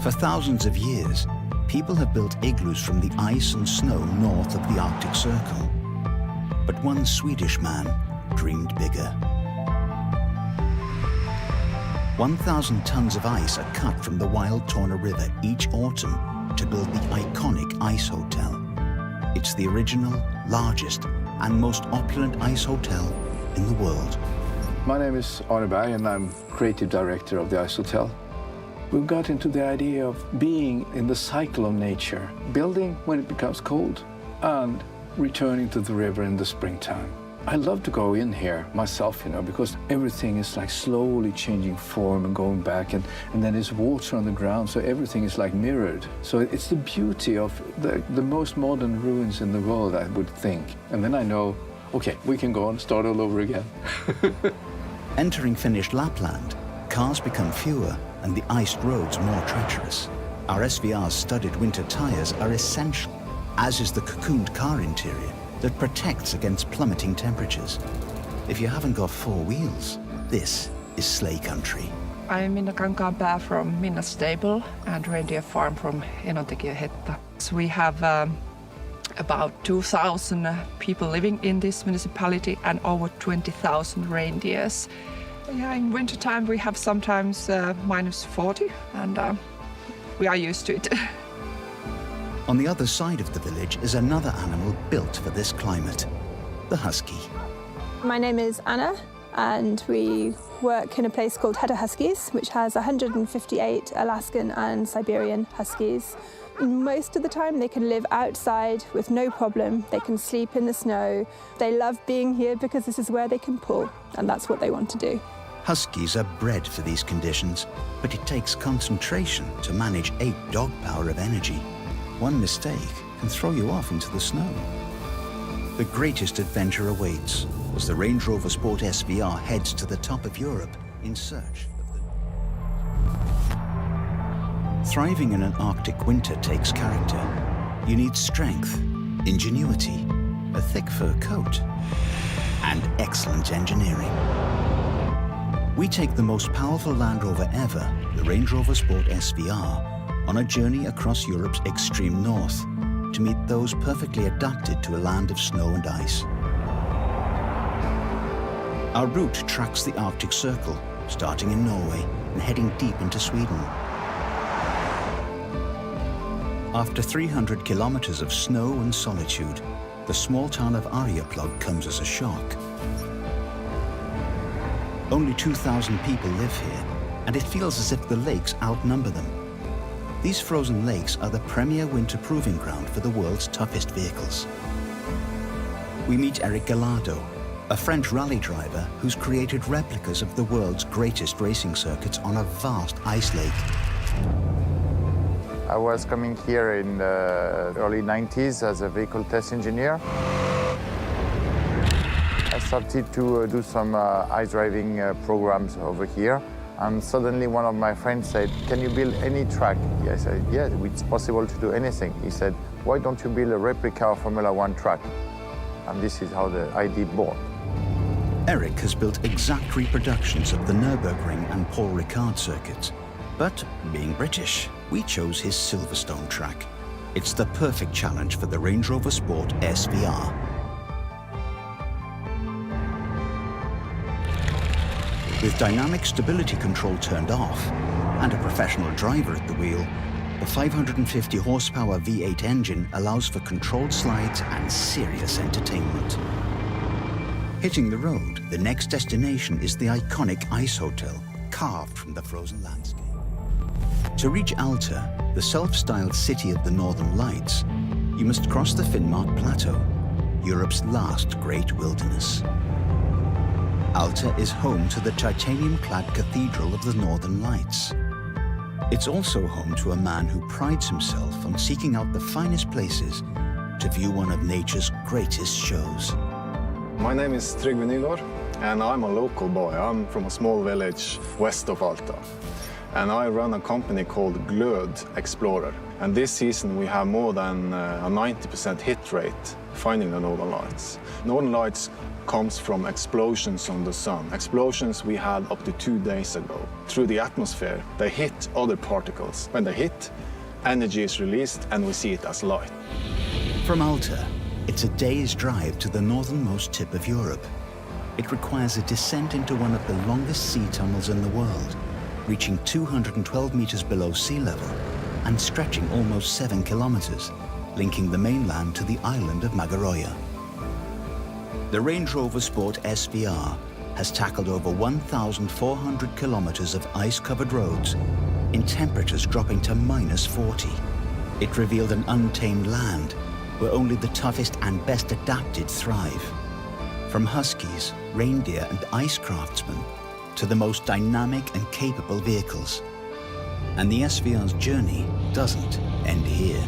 For thousands of years, people have built igloos from the ice and snow north of the Arctic Circle. But one Swedish man dreamed bigger. 1,000 tons of ice are cut from the wild Torne River each autumn to build the iconic Icehotel. It's the original, largest, and most opulent ice hotel in the world. My name is Arne Berg, and I'm creative director of the Icehotel. We've got into the idea of being in the cycle of nature, building when it becomes cold and returning to the river in the springtime. I love to go in here myself, because everything is like slowly changing form and going back, and then there's water on the ground, so everything is like mirrored. So it's the beauty of the most modern ruins in the world, I would think. And then I know, okay, we can go and start all over again. Entering Finnish Lapland, cars become fewer and the iced roads more treacherous. Our SVR's studded winter tires are essential, as is the cocooned car interior that protects against plummeting temperatures. If you haven't got four wheels, this is sleigh country. I'm Minna Kankaanpää from Minna Stable and Reindeer Farm from Enontekiöhetta. So we have about 2,000 people living in this municipality and over 20,000 reindeers. Yeah, in wintertime we have sometimes minus 40, and we are used to it. On the other side of the village is another animal built for this climate, the husky. My name is Anna, and we work in a place called Hedda Huskies, which has 158 Alaskan and Siberian huskies. Most of the time they can live outside with no problem. They can sleep in the snow. They love being here because this is where they can pull, and that's what they want to do. Huskies are bred for these conditions, but it takes concentration to manage 8 dog power of energy. One mistake can throw you off into the snow. The greatest adventure awaits as the Range Rover Sport SVR heads to the top of Europe in search of the... Thriving in an Arctic winter takes character. You need strength, ingenuity, a thick fur coat, and excellent engineering. We take the most powerful Land Rover ever, the Range Rover Sport SVR, on a journey across Europe's extreme north to meet those perfectly adapted to a land of snow and ice. Our route tracks the Arctic Circle, starting in Norway and heading deep into Sweden. After 300 kilometers of snow and solitude, the small town of Arjeplog comes as a shock. Only 2,000 people live here, and it feels as if the lakes outnumber them. These frozen lakes are the premier winter proving ground for the world's toughest vehicles. We meet Eric Gallardo, a French rally driver who's created replicas of the world's greatest racing circuits on a vast ice lake. I was coming here in the early 90s as a vehicle test engineer. I started to do some ice driving programs over here. And suddenly one of my friends said, "Can you build any track?" I said, "Yeah, it's possible to do anything." He said, "Why don't you build a replica of Formula 1 track?" And this is how the idea born. Eric has built exact reproductions of the Nürburgring and Paul Ricard circuits. But being British, we chose his Silverstone track. It's the perfect challenge for the Range Rover Sport SVR. With dynamic stability control turned off and a professional driver at the wheel, the 550 horsepower V8 engine allows for controlled slides and serious entertainment. Hitting the road, the next destination is the iconic Icehotel, carved from the frozen landscape. To reach Alta, the self-styled city of the Northern Lights, you must cross the Finnmark Plateau, Europe's last great wilderness. Alta is home to the titanium-clad Cathedral of the Northern Lights. It's also home to a man who prides himself on seeking out the finest places to view one of nature's greatest shows. My name is Trygve Nygård, and I'm a local boy. I'm from a small village west of Alta. And I run a company called Glöd Explorer. And this season we have more than a 90% hit rate finding the northern lights. Northern lights comes from explosions on the sun. Explosions we had up to 2 days ago. Through the atmosphere, they hit other particles. When they hit, energy is released and we see it as light. From Alta, it's a day's drive to the northernmost tip of Europe. It requires a descent into one of the longest sea tunnels in the world, reaching 212 meters below sea level and stretching almost 7 kilometers, linking the mainland to the island of Magaroya. The Range Rover Sport SVR has tackled over 1,400 kilometers of ice-covered roads in temperatures dropping to -40. It revealed an untamed land where only the toughest and best adapted thrive. From huskies, reindeer and ice craftsmen to the most dynamic and capable vehicles. And the SVR's journey doesn't end here.